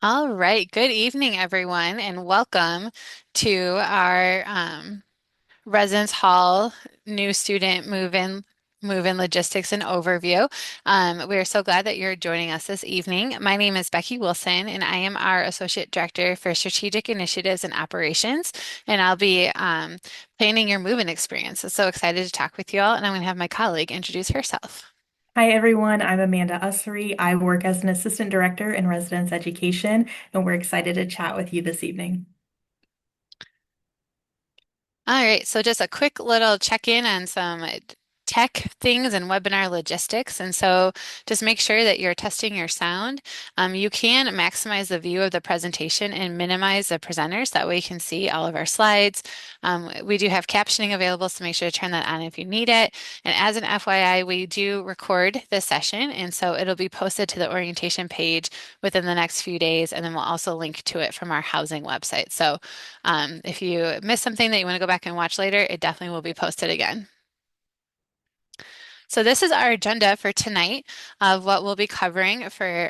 All right. Good evening, everyone, and welcome to our Residence Hall new student move-in logistics and overview. We are so glad that you're joining us this evening. My name is Becky Wilson, and I am our Associate Director for Strategic Initiatives and Operations, and I'll be planning your move-in experience. I'm so excited to talk with you all, and I'm going to have my colleague introduce herself. Hi, everyone. I'm Amanda Ussery. I work as an assistant director in residence education, and we're excited to chat with you this evening. All right, so just a quick little check-in on some tech things and webinar logistics. And so just make sure that you're testing your sound. You can maximize the view of the presentation and minimize the presenters. That way you can see all of our slides. We do have captioning available, so make sure to turn that on if you need it. And as an FYI, we do record this session, and so it'll be posted to the orientation page within the next few days, and then we'll also link to it from our housing website. So if you miss something that you want to go back and watch later, it definitely will be posted again. So this is our agenda for tonight of what we'll be covering for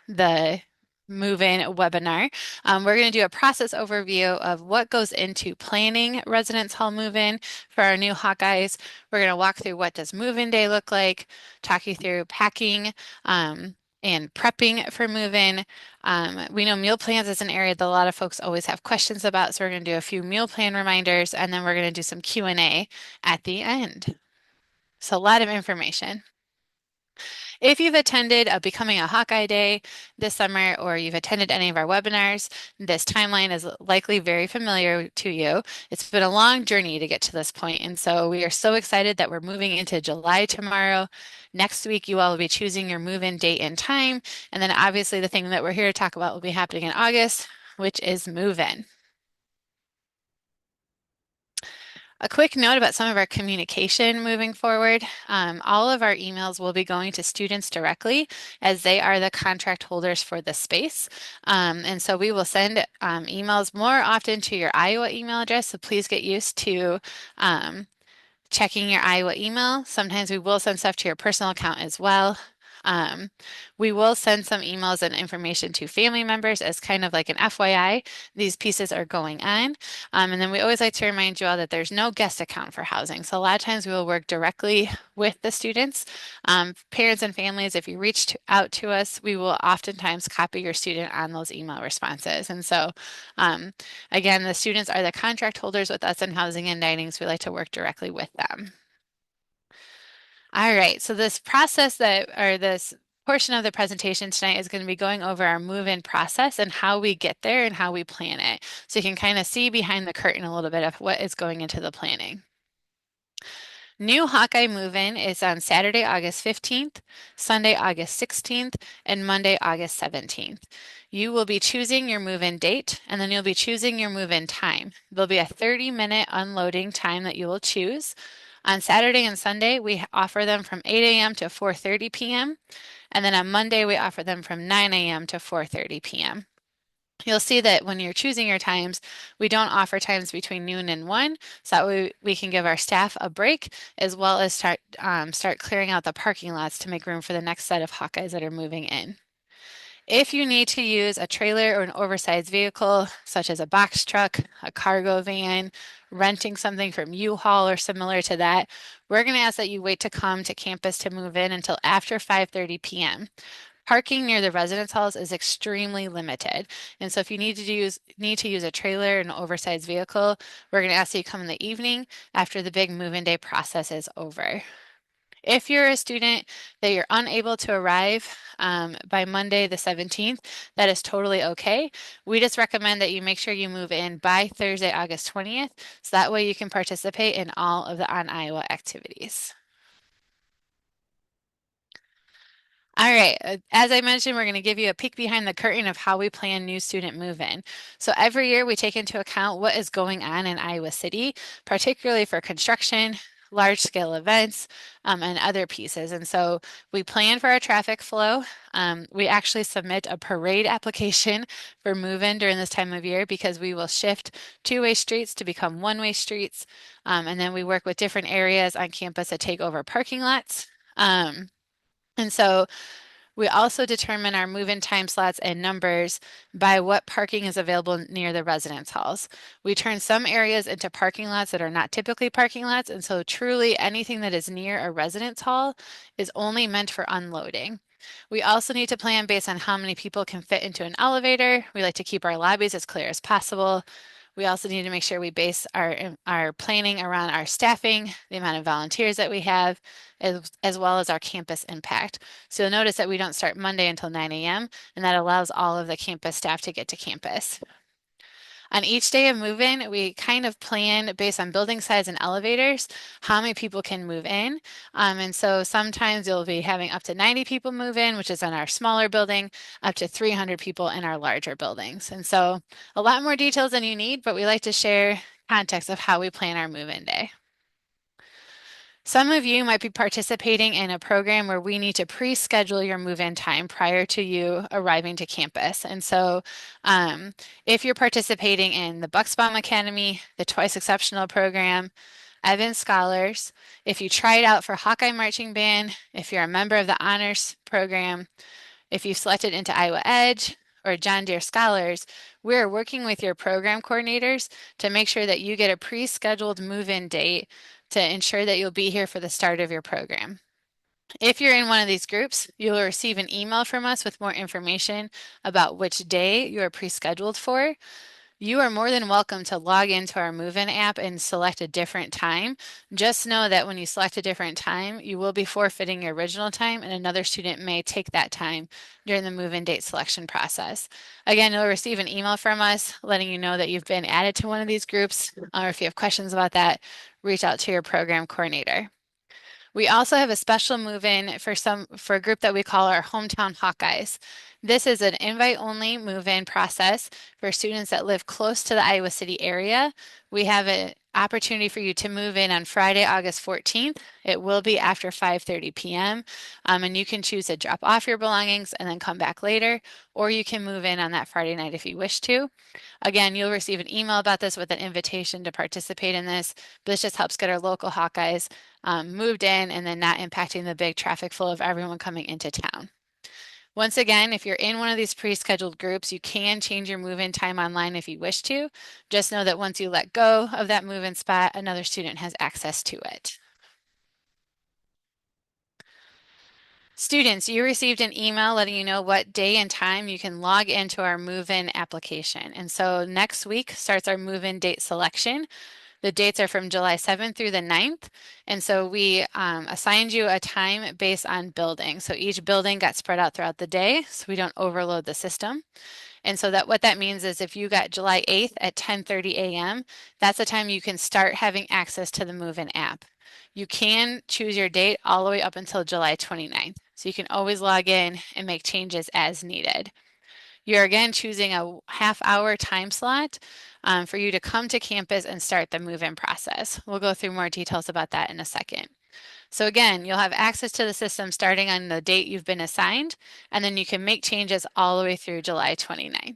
the move-in webinar. We're going to do a process overview of what goes into planning residence hall move-in for our new Hawkeyes. We're going to walk through what does move-in day look like, talk you through packing, and prepping for move-in. We know meal plans is an area that a lot of folks always have questions about, so we're going to do a few meal plan reminders, and then we're going to do some Q&A at the end. So a lot of information. If you've attended a Becoming a Hawkeye Day this summer, or you've attended any of our webinars, this timeline is likely very familiar to you. It's been a long journey to get to this point, and so we are so excited that we're moving into July tomorrow. Next week, you all will be choosing your move-in date and time, and then obviously the thing that we're here to talk about will be happening in August, which is move-in. A quick note about some of our communication moving forward. All of our emails will be going to students directly as they are the contract holders for the space. And so we will send emails more often to your Iowa email address. So please get used to checking your Iowa email. Sometimes we will send stuff to your personal account as well. Um, we will send some emails and information to family members as kind of like an FYI. These pieces are going on. And then we always like to remind you all that there's no guest account for housing. So a lot of times we will work directly with the students. Parents and families, if you out to us, we will oftentimes copy your student on those email responses. And so um, again, the students are the contract holders with us in housing and dining, so we like to work directly with them. All right, so this portion of the presentation tonight is going to be going over our move-in process and how we get there and how we plan it. So you can kind of see behind the curtain a little bit of what is going into the planning. New Hawkeye move-in is on Saturday, August 15th, Sunday, August 16th, and Monday, August 17th. You will be choosing your move-in date, and then you'll be choosing your move-in time. There'll be a 30-minute unloading time that you will choose. On Saturday and Sunday, we offer them from 8 a.m. to 4:30 p.m. And then on Monday, we offer them from 9 a.m. to 4:30 p.m. You'll see that when you're choosing your times, we don't offer times between noon and 1, so that way we can give our staff a break as well as start clearing out the parking lots to make room for the next set of Hawkeyes that are moving in. If you need to use a trailer or an oversized vehicle, such as a box truck, a cargo van, renting something from U-Haul or similar to that, we're going to ask that you wait to come to campus to move in until after 5:30 p.m. Parking near the residence halls is extremely limited. And so if you need to use a trailer, an oversized vehicle, we're going to ask that you come in the evening after the big move-in day process is over. If you're a student that you're unable to arrive by Monday the 17th, that is totally okay. We just recommend that you make sure you move in by Thursday, August 20th, so that way you can participate in all of the On Iowa activities. All right, as I mentioned, we're going to give you a peek behind the curtain of how we plan new student move-in. So every year we take into account what is going on in Iowa City, particularly for construction, large-scale events, and other pieces. And so we plan for our traffic flow. We actually submit a parade application for move-in during this time of year because we will shift two-way streets to become one-way streets. And then we work with different areas on campus to take over parking lots. And so We also determine our move-in time slots and numbers by what parking is available near the residence halls. We turn some areas into parking lots that are not typically parking lots, and so truly anything that is near a residence hall is only meant for unloading. We also need to plan based on how many people can fit into an elevator. We like to keep our lobbies as clear as possible. We also need to make sure we base our planning around our staffing, the amount of volunteers that we have, as well as our campus impact. So you'll notice that we don't start Monday until 9 a.m., and that allows all of the campus staff to get to campus. On each day of move-in, we kind of plan based on building size and elevators, how many people can move in. And so sometimes you'll be having up to 90 people move in, which is in our smaller building, up to 300 people in our larger buildings. And so a lot more details than you need, but we like to share context of how we plan our move-in day. Some of you might be participating in a program where we need to pre-schedule your move-in time prior to you arriving to campus. And so if you're participating in the Bucksbaum Academy, the Twice Exceptional program, Evans Scholars, if you tried out for Hawkeye Marching Band, if you're a member of the Honors program, if you've selected into Iowa Edge or John Deere Scholars, we're working with your program coordinators to make sure that you get a pre-scheduled move-in date to ensure that you'll be here for the start of your program. If you're in one of these groups, you'll receive an email from us with more information about which day you are pre-scheduled for. You are more than welcome to log into our move-in app and select a different time. Just know that when you select a different time, you will be forfeiting your original time, and another student may take that time during the move-in date selection process. Again, you'll receive an email from us letting you know that you've been added to one of these groups, or if you have questions about that, reach out to your program coordinator. We also have a special move-in for a group that we call our Hometown Hawkeyes. This is an invite-only move-in process for students that live close to the Iowa City area. We have an opportunity for you to move in on Friday, August 14th. It will be after 5:30 p.m. And you can choose to drop off your belongings and then come back later, or you can move in on that Friday night if you wish to. Again, you'll receive an email about this with an invitation to participate in this, but this just helps get our local Hawkeyes moved in and then not impacting the big traffic flow of everyone coming into town. Once again, if you're in one of these pre-scheduled groups, you can change your move-in time online if you wish to. Just know that once you let go of that move-in spot, another student has access to it. Students, you received an email letting you know what day and time you can log into our move-in application. And so next week starts our move-in date selection. The dates are from July 7th through the 9th. And so we assigned you a time based on building. So each building got spread out throughout the day so we don't overload the system. And so what that means is if you got July 8th at 10:30 a.m., that's the time you can start having access to the move-in app. You can choose your date all the way up until July 29th. So you can always log in and make changes as needed. You're again choosing a half-hour time slot for you to come to campus and start the move-in process. We'll go through more details about that in a second. So again, you'll have access to the system starting on the date you've been assigned, and then you can make changes all the way through July 29th.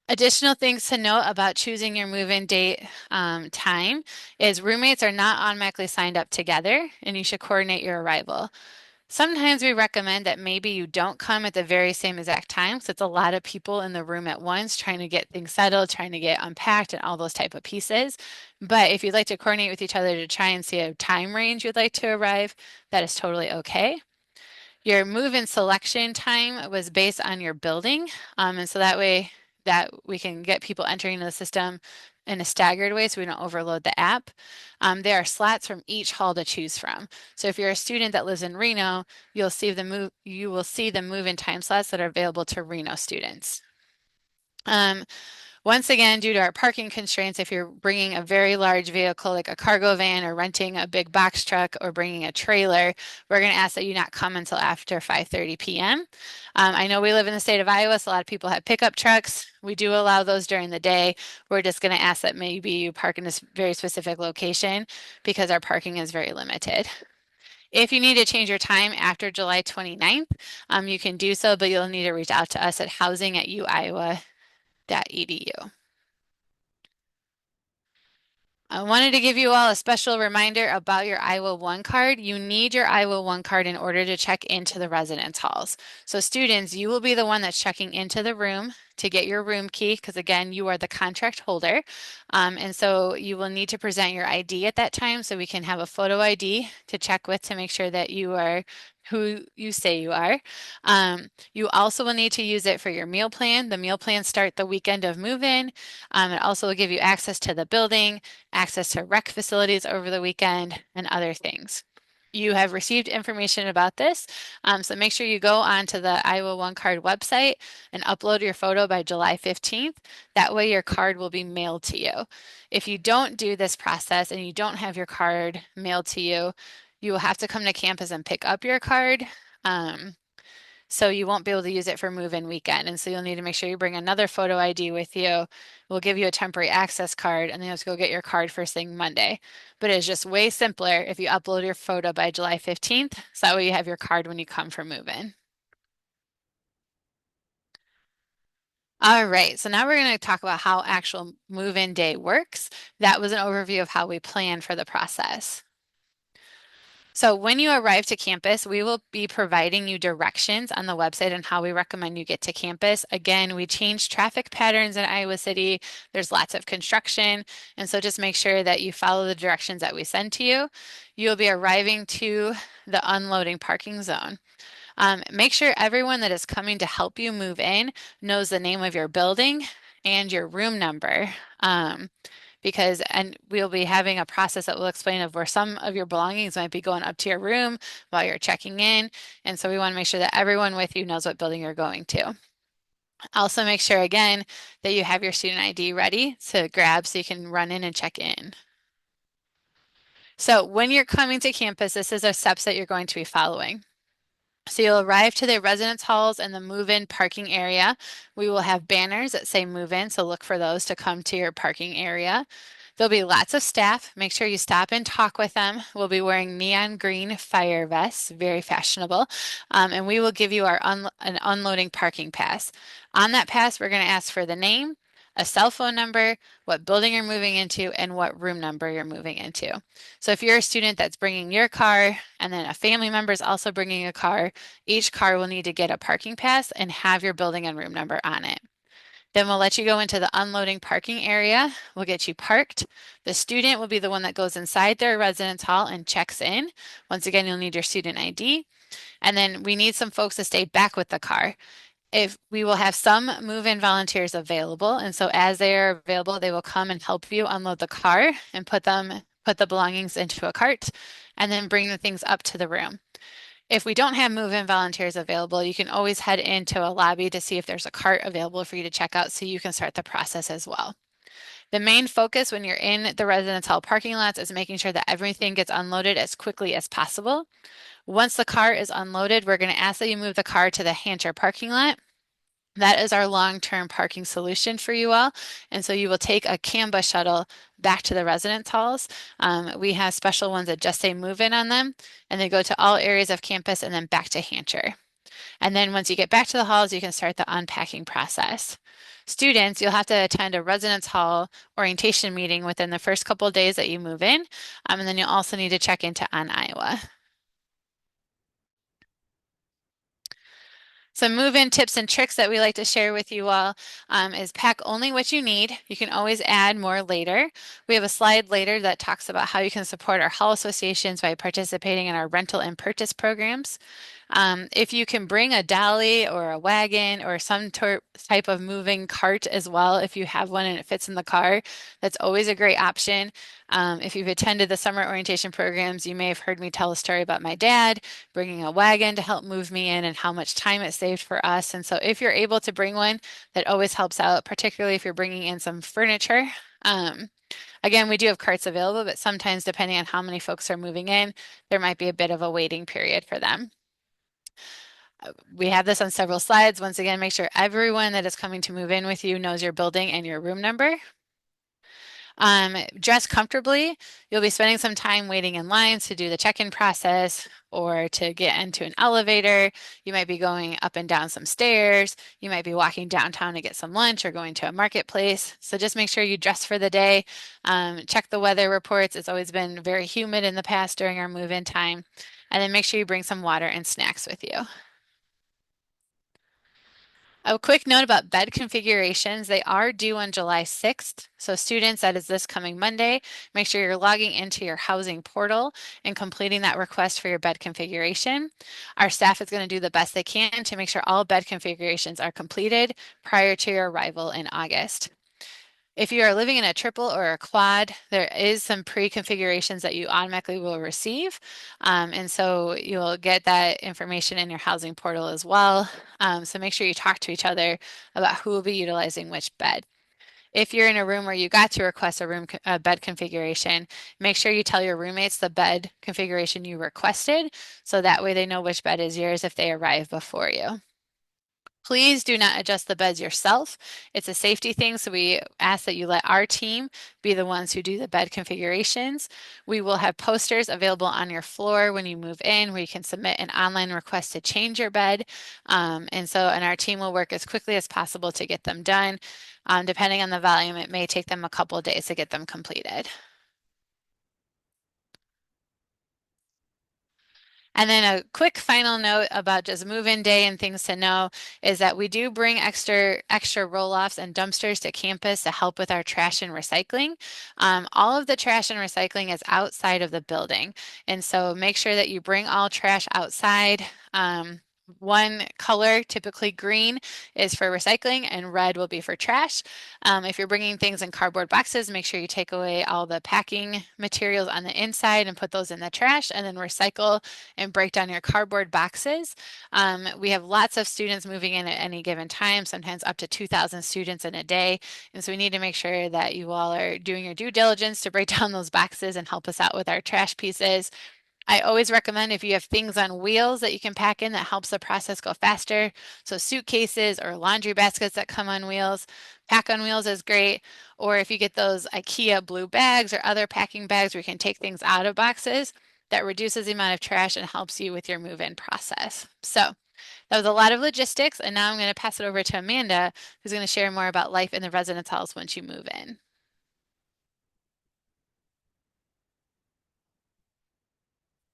Additional things to note about choosing your move-in date time is roommates are not automatically signed up together, and you should coordinate your arrival. Sometimes we recommend that maybe you don't come at the very same exact time, so it's a lot of people in the room at once trying to get things settled, trying to get unpacked and all those type of pieces. But if you'd like to coordinate with each other to try and see a time range you'd like to arrive, that is totally okay. Your move-in selection time was based on your building, and so that way that we can get people entering the system in a staggered way so we don't overload the app. There are slots from each hall to choose from. So if you're a student that lives in Reno, you will see the move-in time slots that are available to Reno students. Once again, due to our parking constraints, if you're bringing a very large vehicle like a cargo van or renting a big box truck or bringing a trailer, we're going to ask that you not come until after 5:30 p.m. I know we live in the state of Iowa, so a lot of people have pickup trucks. We do allow those during the day. We're just going to ask that maybe you park in this very specific location because our parking is very limited. If you need to change your time after July 29th, you can do so, but you'll need to reach out to us at housing@uiowa.edu. I wanted to give you all a special reminder about your Iowa One card. You need your Iowa One card in order to check into the residence halls. So students, you will be the one that's checking into the room to get your room key because again, you are the contract holder. And so you will need to present your ID at that time so we can have a photo ID to check with to make sure that you are who you say you are. You also will need to use it for your meal plan. The meal plans start the weekend of move-in. It also will give you access to the building, access to rec facilities over the weekend, and other things. You have received information about this, so make sure you go onto the Iowa One Card website and upload your photo by July 15th. That way your card will be mailed to you. If you don't do this process and you don't have your card mailed to you, you will have to come to campus and pick up your card. Um, so you won't be able to use it for move-in weekend. And so you'll need to make sure you bring another photo ID with you. We'll give you a temporary access card and then you have to go get your card first thing Monday. But it's just way simpler if you upload your photo by July 15th. So that way you have your card when you come for move-in. All right, so now we're going to talk about how actual move-in day works. That was an overview of how we plan for the process. So when you arrive to campus, we will be providing you directions on the website on how we recommend you get to campus. Again, we change traffic patterns in Iowa City. There's lots of construction, and so just make sure that you follow the directions that we send to you. You'll be arriving to the unloading parking zone. Make sure everyone that is coming to help you move in knows the name of your building and your room number. Because and we'll be having a process that will explain of where some of your belongings might be going up to your room while you're checking in. And so we want to make sure that everyone with you knows what building you're going to. Also make sure again that you have your student ID ready to grab so you can run in and check in. So when you're coming to campus, this is the steps that you're going to be following. So you'll arrive to the residence halls and the move-in parking area. We will have banners that say move-in, so look for those to come to your parking area. There'll be lots of staff. Make sure you stop and talk with them. We'll be wearing neon green fire vests, very fashionable. And we will give you an unloading parking pass. On that pass, we're going to ask for the name, a cell phone number, what building you're moving into, and what room number you're moving into. So if you're a student that's bringing your car and then a family member is also bringing a car, each car will need to get a parking pass and have your building and room number on it. Then we'll let you go into the unloading parking area. We'll get you parked. The student will be the one that goes inside their residence hall and checks in. Once again, you'll need your student ID. And then we need some folks to stay back with the car. If we will have some move-in volunteers available, and so as they are available, they will come and help you unload the car and put the belongings into a cart and then bring the things up to the room. If we don't have move-in volunteers available, you can always head into a lobby to see if there's a cart available for you to check out so you can start the process as well. The main focus when you're in the residence hall parking lots is making sure that everything gets unloaded as quickly as possible. Once the car is unloaded, we're going to ask that you move the car to the Hancher parking lot. That is our long-term parking solution for you all. And so you will take a CAN bus shuttle back to the residence halls. We have special ones that just say move in on them, and they go to all areas of campus and then back to Hancher. And then once you get back to the halls, you can start the unpacking process. Students, you'll have to attend a residence hall orientation meeting within the first couple of days that you move in. And then you'll also need to check into On Iowa. Some move-in tips and tricks that we like to share with you all is pack only what you need. You can always add more later. We have a slide later that talks about how you can support our hall associations by participating in our rental and purchase programs. If you can bring a dolly or a wagon or some type of moving cart as well, if you have one and it fits in the car, that's always a great option. If you've attended the summer orientation programs, you may have heard me tell a story about my dad bringing a wagon to help move me in and how much time it saved for us. And so if you're able to bring one, that always helps out, particularly if you're bringing in some furniture. Um, Again, we do have carts available, but sometimes depending on how many folks are moving in, there might be a bit of a waiting period for them. We have this on several slides. Once again, make sure everyone that is coming to move in with you knows your building and your room number. Dress comfortably. You'll be spending some time waiting in lines to do the check-in process or to get into an elevator. You might be going up and down some stairs. You might be walking downtown to get some lunch or going to a marketplace. So just make sure you dress for the day. Check the weather reports. It's always been very humid in the past during our move-in time. And then make sure you bring some water and snacks with you. A quick note about bed configurations. They are due on July 6th. So students, that is this coming Monday, make sure you're logging into your housing portal and completing that request for your bed configuration. Our staff is going to do the best they can to make sure all bed configurations are completed prior to your arrival in August. If you are living in a triple or a quad, there is some pre-configurations that you automatically will receive. And so you'll get that information in your housing portal as well. So make sure you talk to each other about who will be utilizing which bed. If you're in a room where you got to request a bed configuration, make sure you tell your roommates the bed configuration you requested, so that way they know which bed is yours if they arrive before you. Please do not adjust the beds yourself. It's a safety thing, so we ask that you let our team be the ones who do the bed configurations. We will have posters available on your floor when you move in where you can submit an online request to change your bed. And our team will work as quickly as possible to get them done. Depending on the volume, it may take them a couple of days to get them completed. And then a quick final note about just move-in day and things to know is that we do bring extra roll-offs and dumpsters to campus to help with our trash and recycling. All of the trash and recycling is outside of the building. And so make sure that you bring all trash outside. One color, typically green, is for recycling and red will be for trash. If you're bringing things in cardboard boxes, make sure you take away all the packing materials on the inside and put those in the trash and then recycle and break down your cardboard boxes. We have lots of students moving in at any given time, sometimes up to 2,000 students in a day. And so we need to make sure that you all are doing your due diligence to break down those boxes and help us out with our trash pieces. I always recommend if you have things on wheels that you can pack in that helps the process go faster. So suitcases or laundry baskets that come on wheels, pack on wheels is great. Or if you get those IKEA blue bags or other packing bags where you can take things out of boxes, that reduces the amount of trash and helps you with your move-in process. So that was a lot of logistics, and now I'm going to pass it over to Amanda, who's going to share more about life in the residence halls once you move in.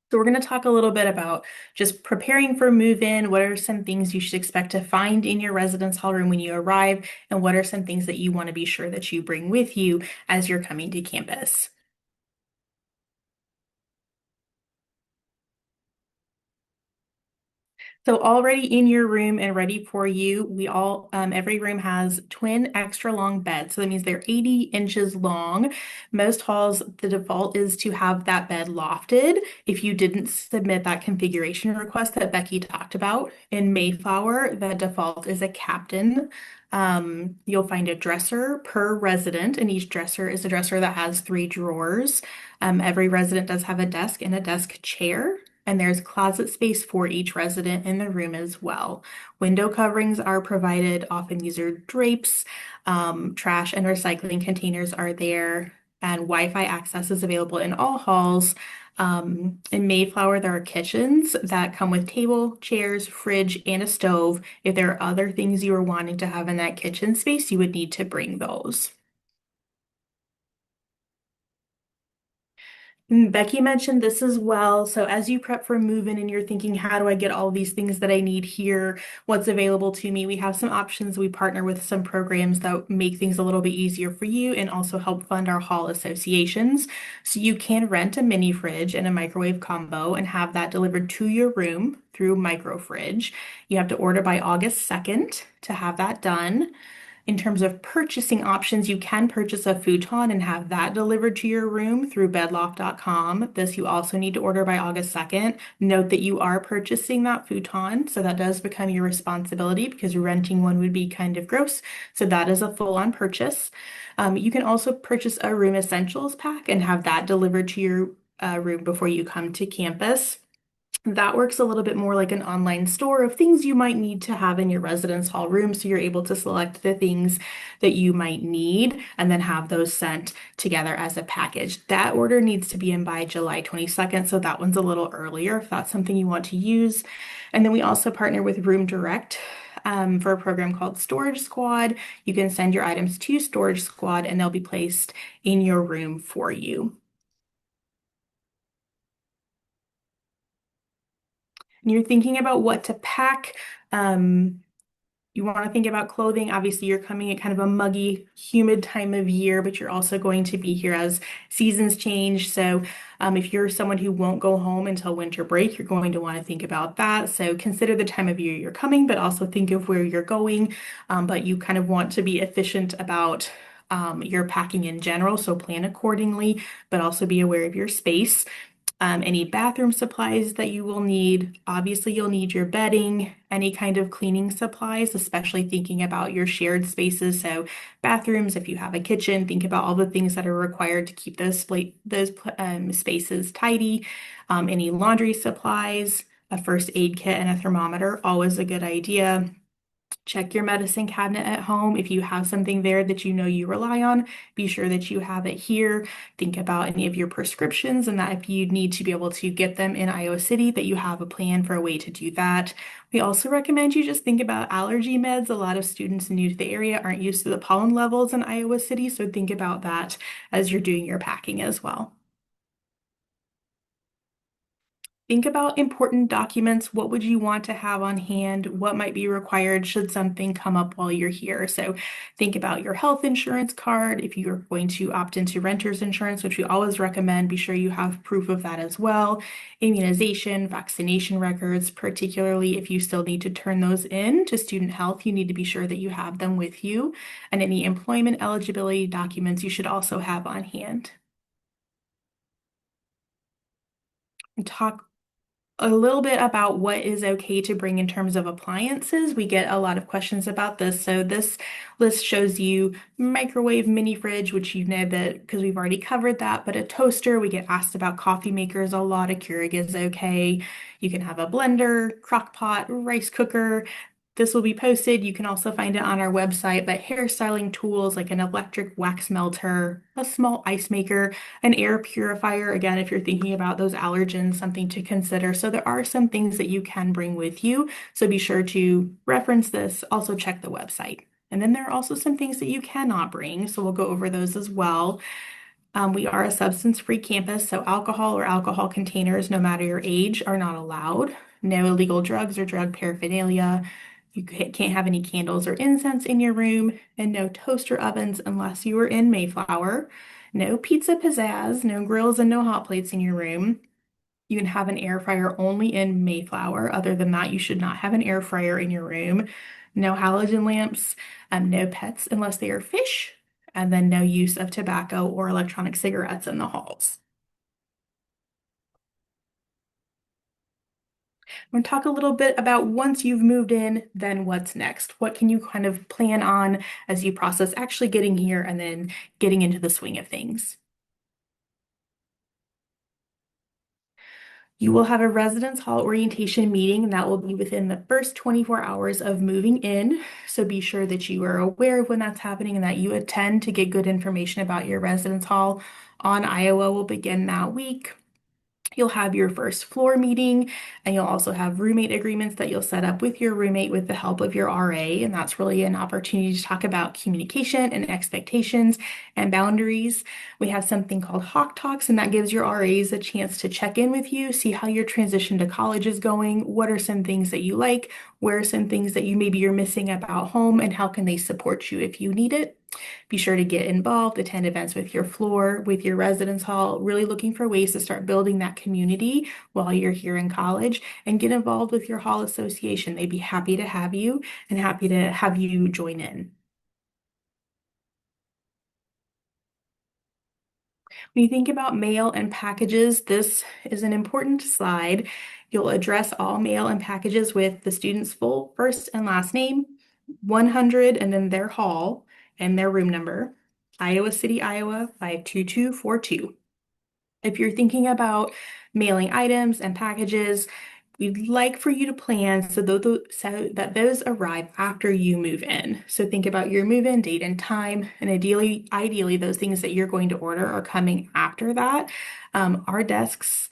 So we're going to talk a little bit about just preparing for move-in. What are some things you should expect to find in your residence hall room when you arrive? And what are some things that you want to be sure that you bring with you as you're coming to campus? So already in your room and ready for you, every room has twin extra long beds. So that means they're 80 inches long. Most halls, the default is to have that bed lofted. If you didn't submit that configuration request that Becky talked about in Mayflower, the default is a captain. You'll find a dresser per resident, and each dresser is a dresser that has 3 drawers. Every resident does have a desk and a desk chair. And there's closet space for each resident in the room as well. Window coverings are provided. Often these are drapes. Trash and recycling containers are there. And Wi-Fi access is available in all halls. In Mayflower, there are kitchens that come with table, chairs, fridge, and a stove. If there are other things you are wanting to have in that kitchen space, you would need to bring those. Becky mentioned this as well. So as you prep for move-in and you're thinking, how do I get all these things that I need here? What's available to me? We have some options. We partner with some programs that make things a little bit easier for you and also help fund our hall associations. So you can rent a mini fridge and a microwave combo and have that delivered to your room through micro fridge. You have to order by August 2nd to have that done. In terms of purchasing options, you can purchase a futon and have that delivered to your room through bedlock.com. This you also need to order by August 2nd. Note that you are purchasing that futon, so that does become your responsibility because renting one would be kind of gross. So that is a full-on purchase. You can also purchase a room essentials pack and have that delivered to your room before you come to campus. That works a little bit more like an online store of things you might need to have in your residence hall room. So you're able to select the things that you might need and then have those sent together as a package. That order needs to be in by July 22nd. So that one's a little earlier if that's something you want to use. And then we also partner with Room Direct. For a program called Storage Squad. You can send your items to Storage Squad and they'll be placed in your room for you. And you're thinking about what to pack. Um, You want to think about clothing. Obviously, you're coming at kind of a muggy, humid time of year, but you're also going to be here as seasons change. So, if you're someone who won't go home until winter break, you're going to want to think about that. So, consider the time of year you're coming, but also think of where you're going. But you kind of want to be efficient about your packing in general. So, plan accordingly, but also be aware of your space. Any bathroom supplies that you will need. Obviously, you'll need your bedding, any kind of cleaning supplies, especially thinking about your shared spaces. So, bathrooms, if you have a kitchen, think about all the things that are required to keep those spaces tidy. Any laundry supplies, a first aid kit, and a thermometer, always a good idea. Check your medicine cabinet at home. If you have something there that you know you rely on, be sure that you have it here. Think about any of your prescriptions and that if you need to be able to get them in Iowa City, that you have a plan for a way to do that. We also recommend you just think about allergy meds. A lot of students new to the area aren't used to the pollen levels in Iowa City, so think about that as you're doing your packing as well. Think about important documents. What would you want to have on hand? What might be required should something come up while you're here? So think about your health insurance card. If you're going to opt into renter's insurance, which we always recommend, be sure you have proof of that as well. Immunization, vaccination records, particularly if you still need to turn those in to student health, you need to be sure that you have them with you. And any employment eligibility documents you should also have on hand. And talk a little bit about what is okay to bring in terms of appliances. We get a lot of questions about this. So this list shows you microwave, mini fridge, which you know that because we've already covered that, but a toaster, we get asked about coffee makers a lot. A Keurig is okay. You can have a blender, crock pot, rice cooker. This will be posted. You can also find it on our website, but hairstyling tools like an electric wax melter, a small ice maker, an air purifier, again, if you're thinking about those allergens, something to consider. So there are some things that you can bring with you. So be sure to reference this. Also check the website. And then there are also some things that you cannot bring. So we'll go over those as well. We are a substance-free campus, so alcohol or alcohol containers, no matter your age, are not allowed. No illegal drugs or drug paraphernalia. You can't have any candles or incense in your room, and no toaster ovens unless you are in Mayflower. No pizza pizzazz, no grills, and no hot plates in your room. You can have an air fryer only in Mayflower. Other than that, you should not have an air fryer in your room. No halogen lamps, no pets unless they are fish, and then no use of tobacco or electronic cigarettes in the halls. I'm going to talk a little bit about once you've moved in, then what's next? What can you kind of plan on as you process actually getting here and then getting into the swing of things? You will have a residence hall orientation meeting, and that will be within the first 24 hours of moving in. So be sure that you are aware of when that's happening and that you attend to get good information about your residence hall. On Iowa will begin that week. You'll have your first floor meeting, and you'll also have roommate agreements that you'll set up with your roommate with the help of your RA. And that's really an opportunity to talk about communication and expectations and boundaries. We have something called Hawk Talks, and that gives your RAs a chance to check in with you, see how your transition to college is going, what are some things that you like, where are some things that you maybe you're missing about home, and how can they support you if you need it. Be sure to get involved, attend events with your floor, with your residence hall, really looking for ways to start building that community while you're here in college and get involved with your hall association. They'd be happy to have you and happy to have you join in. When you think about mail and packages, this is an important slide. You'll address all mail and packages with the student's full first and last name, 100, and then their hall and their room number, Iowa City, Iowa 52242. If you're thinking about mailing items and packages, We'd like for you to plan so that those arrive after you move in. So think about your move-in date and time, and ideally, those things that you're going to order are coming after that. Our desks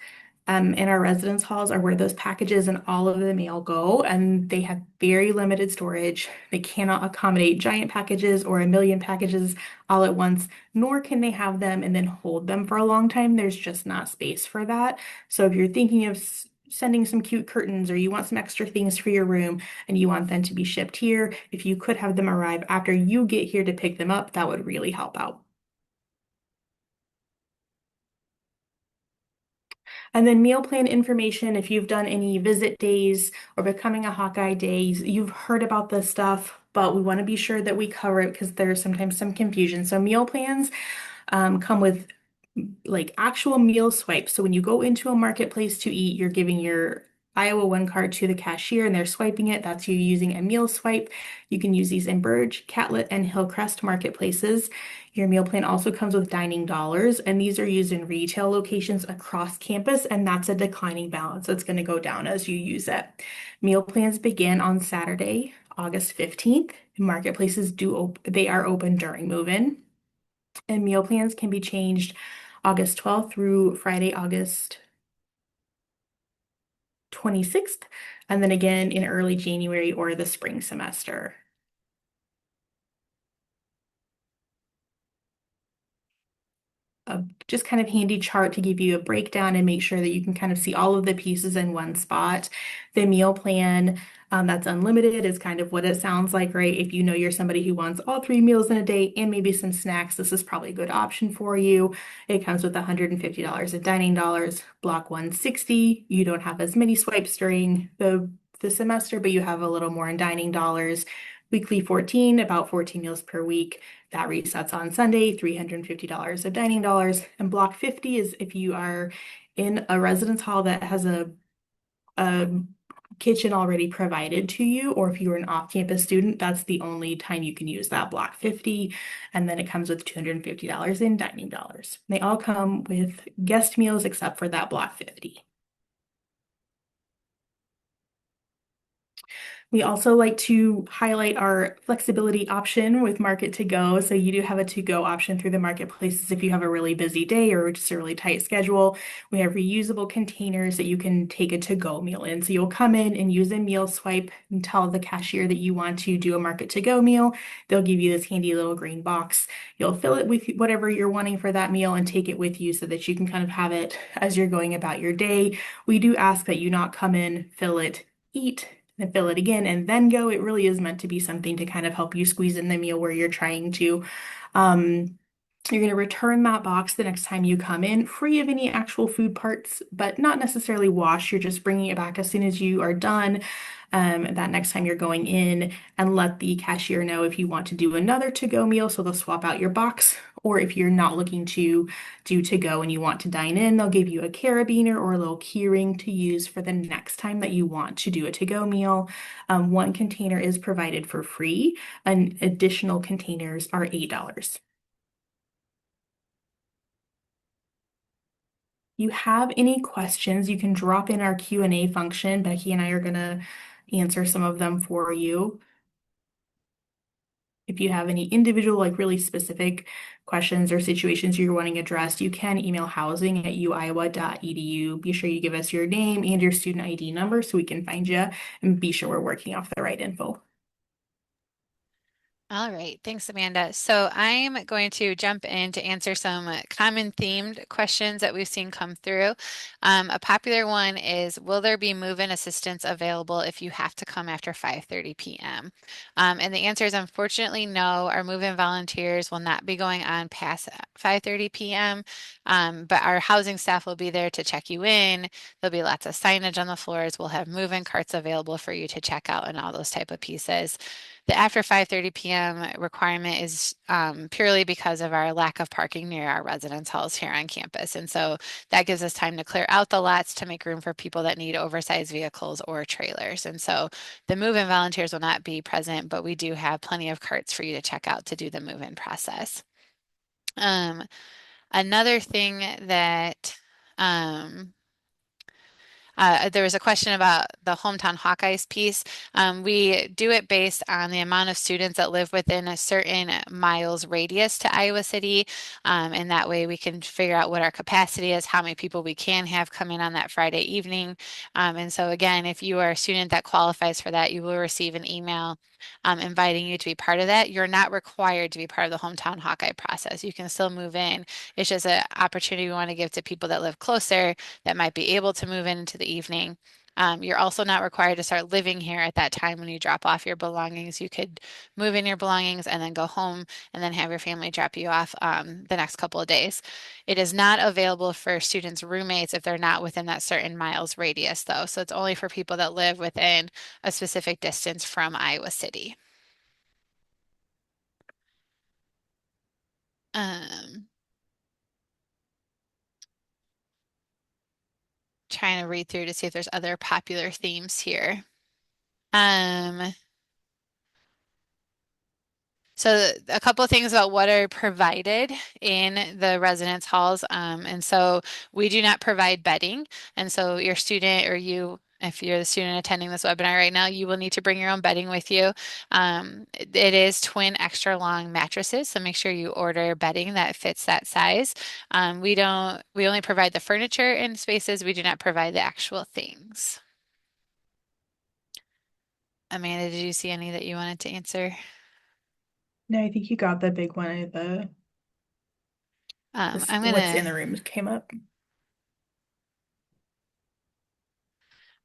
in our residence halls are where those packages and all of the mail go, and they have very limited storage. They cannot accommodate giant packages or a million packages all at once, nor can they have them and then hold them for a long time. There's just not space for that. So if you're thinking of sending some cute curtains or you want some extra things for your room and you want them to be shipped here, if you could have them arrive after you get here to pick them up, that would really help out. And then meal plan information, if you've done any visit days or becoming a Hawkeye days, you've heard about this stuff, but we want to be sure that we cover it because there's sometimes some confusion. So meal plans come with like actual meal swipes. So when you go into a marketplace to eat, you're giving your Iowa One card to the cashier and they're swiping it. That's you using a meal swipe. You can use these in Burge, Catlett, and Hillcrest marketplaces. Your meal plan also comes with dining dollars, and these are used in retail locations across campus, and that's a declining balance. It's going to go down as you use it. Meal plans begin on Saturday, August 15th. Marketplaces they are open during move-in, and meal plans can be changed August 12th through Friday, August 26th, and then again in early January or the spring semester. A just kind of handy chart to give you a breakdown and make sure that you can kind of see all of the pieces in one spot. The meal plan that's unlimited is kind of what it sounds like, right? If you know you're somebody who wants all three meals in a day and maybe some snacks, this is probably a good option for you. It comes with $150 in dining dollars, block 160. You don't have as many swipes during the semester, but you have a little more in dining dollars. Weekly 14, about 14 meals per week. That resets on Sunday, $350 of dining dollars. And block 50 is if you are in a residence hall that has a kitchen already provided to you, or if you're an off-campus student, that's the only time you can use that block 50. And then it comes with $250 in dining dollars. They all come with guest meals except for that block 50. We also like to highlight our flexibility option with Market to Go. So you do have a to-go option through the marketplaces if you have a really busy day or just a really tight schedule. We have reusable containers that you can take a to-go meal in. So you'll come in and use a meal swipe and tell the cashier that you want to do a Market to Go meal. They'll give you this handy little green box. You'll fill it with whatever you're wanting for that meal and take it with you so that you can kind of have it as you're going about your day. We do ask that you not come in, fill it, eat, and fill it again and then go. It really is meant to be something to kind of help you squeeze in the meal where you're trying to. Um, you're going to return that box the next time you come in, free of any actual food parts, but not necessarily wash. You're just bringing it back as soon as you are done. That next time you're going in, and let the cashier know if you want to do another to-go meal, so they'll swap out your box. Or if you're not looking to do to-go and you want to dine in, they'll give you a carabiner or a little key ring to use for the next time that you want to do a to-go meal. One container is provided for free, and additional containers are $8. You have any questions, you can drop in our Q&A function. Becky and I are going to answer some of them for you. If you have any individual, like really specific questions or situations you're wanting addressed, you can email housing@uiowa.edu. Be sure you give us your name and your student ID number so we can find you and be sure we're working off the right info. All right, thanks, Amanda. So I'm going to jump in to answer some common themed questions that we've seen come through. A popular one is, will there be move-in assistance available if you have to come after 5:30 p.m.? And the answer is unfortunately no. Our move-in volunteers will not be going on past 5:30 p.m., but our housing staff will be there to check you in. There'll be lots of signage on the floors. We'll have move-in carts available for you to check out and all those type of pieces. The after 5:30 p.m. requirement is purely because of our lack of parking near our residence halls here on campus. And so that gives us time to clear out the lots to make room for people that need oversized vehicles or trailers. And so the move-in volunteers will not be present, but we do have plenty of carts for you to check out to do the move-in process. Another thing that um, There was a question about the hometown Hawkeyes piece. We do it based on the amount of students that live within a certain miles radius to Iowa City. And that way we can figure out what our capacity is, how many people we can have come in on that Friday evening. And so again, if you are a student that qualifies for that, you will receive an email inviting you to be part of that. You're not required to be part of the hometown Hawkeye process. You can still move in. It's just an opportunity we want to give to people that live closer that might be able to move in into the evening. You're also not required to start living here at that time when you drop off your belongings. You could move in your belongings and then go home and then have your family drop you off the next couple of days. It is not available for students' roommates if they're not within that certain miles radius, though. So it's only for people that live within a specific distance from Iowa City. Um, Trying to read through to see if there's other popular themes here. Um, So a couple of things about what are provided in the residence halls. And so we do not provide bedding. And so your student or you, if you're the student attending this webinar right now, you will need to bring your own bedding with you. It is twin extra long mattresses, so make sure you order bedding that fits that size. We only provide the furniture in spaces. We do not provide the actual things. Amanda, did you see any that you wanted to answer? No, I think you got the big one. This I'm what's gonna in the room came up.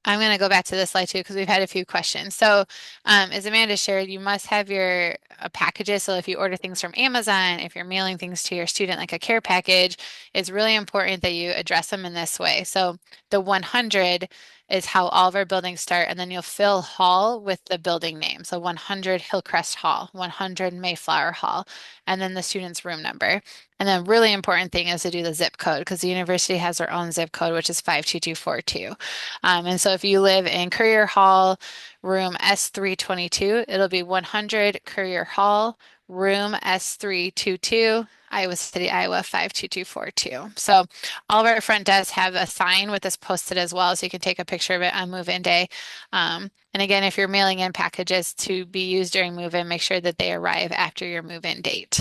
I'm going to go back to this slide too because we've had a few questions. So, as Amanda shared, you must have your packages. So, if you order things from Amazon, if you're mailing things to your student like a care package, it's really important that you address them in this way. So, the 100 is how all of our buildings start, and then you'll fill hall with the building name. So, 100 Hillcrest Hall, 100 Mayflower Hall, and then the student's room number. And then, really important thing is to do the zip code because the university has their own zip code, which is 52242. And so if you live in Courier Hall, room S322, it'll be 100 Courier Hall, room S322, Iowa City, Iowa 52242. So all of our front desks have a sign with this posted as well, so you can take a picture of it on move-in day. And again, if you're mailing in packages to be used during move-in, make sure that they arrive after your move-in date.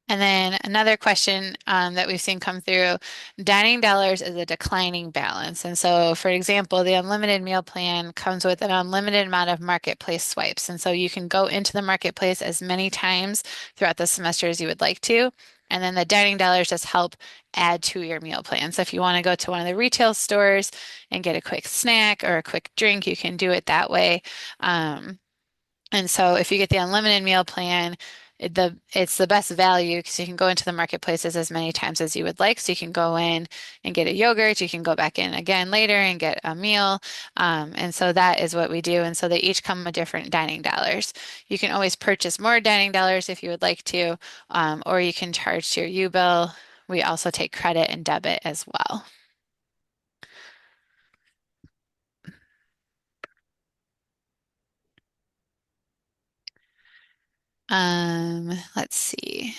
And then another question that we've seen come through, dining dollars is a declining balance. And so, for example, the unlimited meal plan comes with an unlimited amount of marketplace swipes. And so you can go into the marketplace as many times throughout the semester as you would like to. And then the dining dollars just help add to your meal plan. So if you want to go to one of the retail stores and get a quick snack or a quick drink, you can do it that way. Um, and so if you get the unlimited meal plan, it's the best value because you can go into the marketplaces as many times as you would like. So you can go in and get a yogurt, you can go back in again later and get a meal. And so that is what we do. And so they each come with different dining dollars. You can always purchase more dining dollars if you would like to, or you can charge to your U-bill. We also take credit and debit as well. Let's see.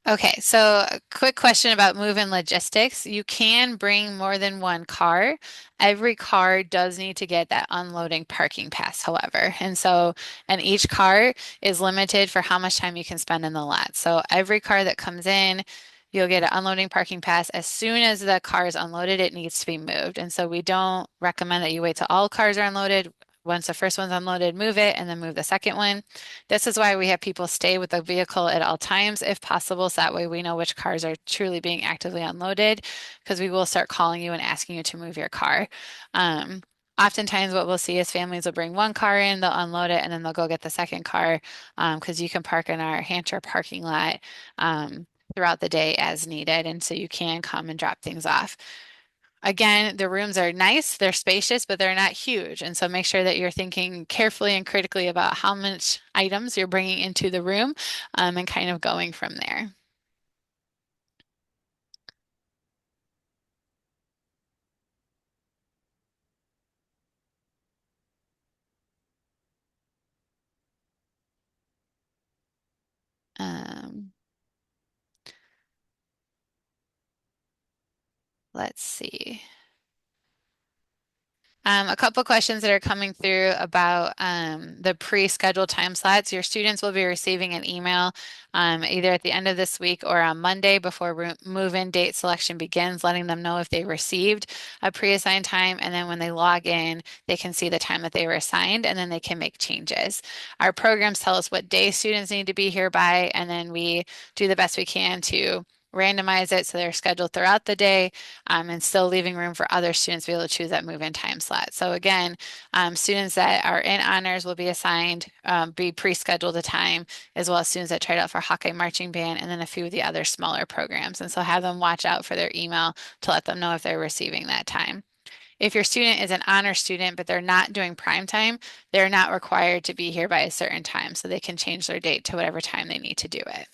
Okay, so a quick question about move-in logistics. You can bring more than one car. Every car does need to get that unloading parking pass, however. And each car is limited for how much time you can spend in the lot. So every car that comes in, you'll get an unloading parking pass. As soon as the car is unloaded, it needs to be moved. And so we don't recommend that you wait till all cars are unloaded. Once the first one's unloaded, move it and then move the second one. This is why we have people stay with the vehicle at all times if possible, so that way we know which cars are truly being actively unloaded because we will start calling you and asking you to move your car. Um, Oftentimes what we'll see is families will bring one car in, they'll unload it, and then they'll go get the second car because you can park in our Hancher parking lot throughout the day as needed, and so you can come and drop things off. Again, the rooms are nice, they're spacious, but they're not huge. And so make sure that you're thinking carefully and critically about how much items you're bringing into the room and kind of going from there. Um, let's see. A couple questions that are coming through about the pre-scheduled time slots. Your students will be receiving an email either at the end of this week or on Monday before move-in date selection begins, letting them know if they received a pre-assigned time. And then when they log in, they can see the time that they were assigned, and then they can make changes. Our programs tell us what day students need to be here by, and then we do the best we can to randomize it so they're scheduled throughout the day, and still leaving room for other students to be able to choose that move-in time slot. So again, students that are in honors will be assigned, be pre-scheduled a time, as well as students that tried out for Hawkeye Marching Band, and then a few of the other smaller programs. And so have them watch out for their email to let them know if they're receiving that time. If your student is an honor student, but they're not doing prime time, they're not required to be here by a certain time, so they can change their date to whatever time they need to do it.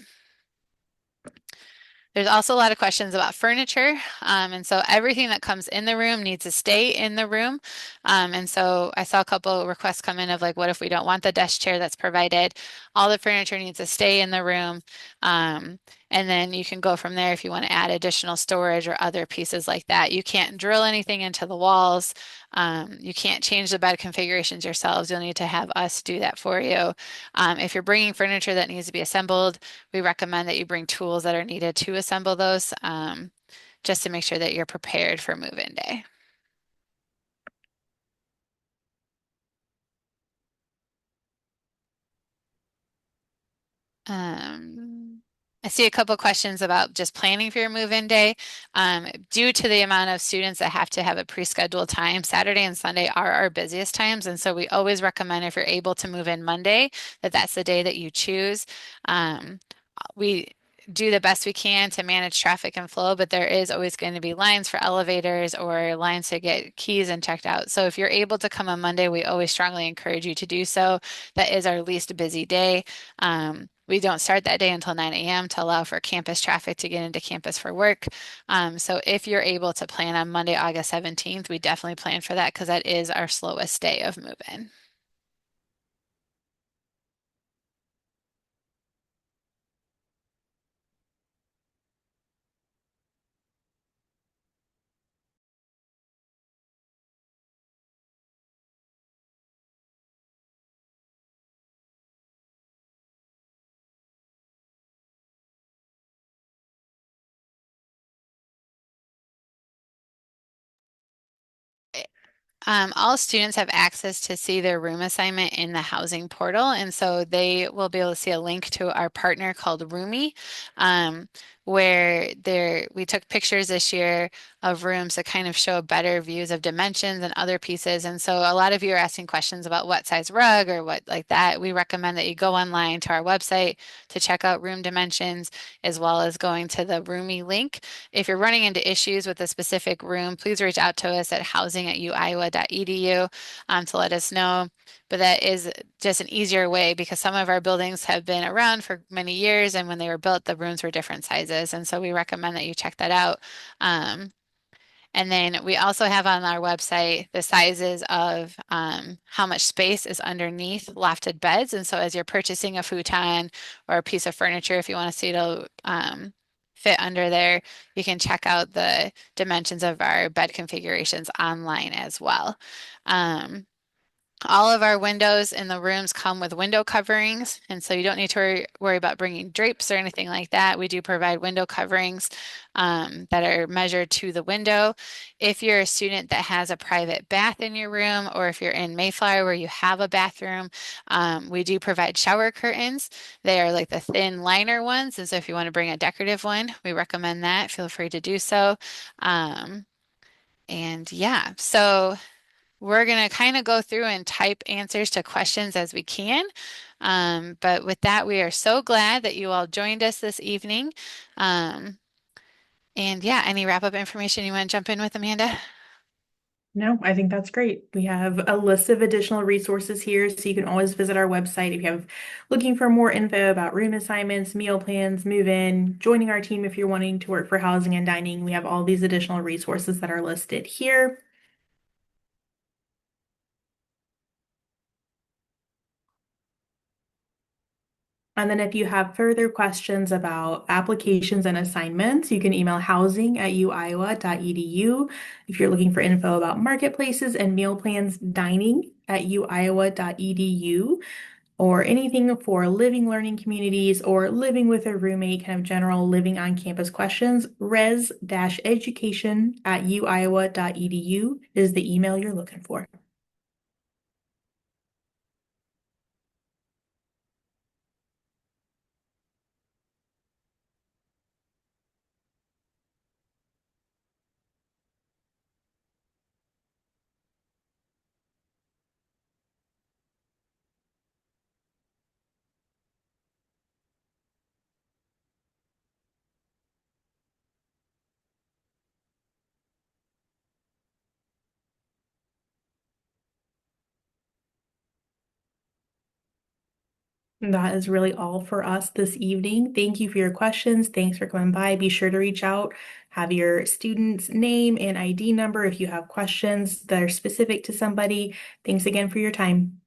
There's also a lot of questions about furniture. And so everything that comes in the room needs to stay in the room. And so I saw a couple requests come in of like, what if we don't want the desk chair that's provided? All the furniture needs to stay in the room. And then you can go from there if you want to add additional storage or other pieces like that. You can't drill anything into the walls. You can't change the bed configurations yourselves. You'll need to have us do that for you. If you're bringing furniture that needs to be assembled, we recommend that you bring tools that are needed to assemble those, just to make sure that you're prepared for move-in day. Um, I see a couple questions about just planning for your move-in day. Due to the amount of students that have to have a pre-scheduled time, Saturday and Sunday are our busiest times. And so we always recommend if you're able to move in Monday, that that's the day that you choose. We do the best we can to manage traffic and flow, but there is always going to be lines for elevators or lines to get keys and checked out. So if you're able to come on Monday, we always strongly encourage you to do so. That is our least busy day. We don't start that day until 9 a.m. to allow for campus traffic to get into campus for work. So if you're able to plan on Monday, August 17th, we definitely plan for that because that is our slowest day of move-in. All students have access to see their room assignment in the housing portal, and so they will be able to see a link to our partner called Roomy, where we took pictures this year of rooms that kind of show better views of dimensions and other pieces. And so a lot of you are asking questions about what size rug or what like that. We recommend that you go online to our website to check out room dimensions, as well as going to the Roomy link. If you're running into issues with a specific room, please reach out to us at housing@uiowa.edu, to let us know. But that is just an easier way because some of our buildings have been around for many years, and when they were built, the rooms were different sizes. And so we recommend that you check that out. And then we also have on our website the sizes of how much space is underneath lofted beds. And so as you're purchasing a futon or a piece of furniture, if you want to see it'll fit under there, you can check out the dimensions of our bed configurations online as well. All of our windows in the rooms come with window coverings, and so you don't need to worry about bringing drapes or anything like that. We do provide window coverings that are measured to the window. If you're a student that has a private bath in your room, or if you're in Mayflower where you have a bathroom, we do provide shower curtains. They are like the thin liner ones, and so if you want to bring a decorative one, we recommend that. Feel free to do so. Um, and yeah, so we're going to kind of go through and type answers to questions as we can. But with that, we are so glad that you all joined us this evening. Um, and yeah, any wrap up information you want to jump in with, Amanda? No, I think that's great. We have a list of additional resources here, so you can always visit our website if you have looking for more info about room assignments, meal plans, move in, joining our team if you're wanting to work for housing and dining. We have all these additional resources that are listed here. And then if you have further questions about applications and assignments, you can email housing@uiowa.edu. If you're looking for info about marketplaces and meal plans, dining@uiowa.edu, or anything for living learning communities or living with a roommate, kind of general living on campus questions, res-education@uiowa.edu is the email you're looking for. That is really all for us this evening. Thank you for your questions. Thanks for coming by. Be sure to reach out, have your student's name and ID number if you have questions that are specific to somebody. Thanks again for your time.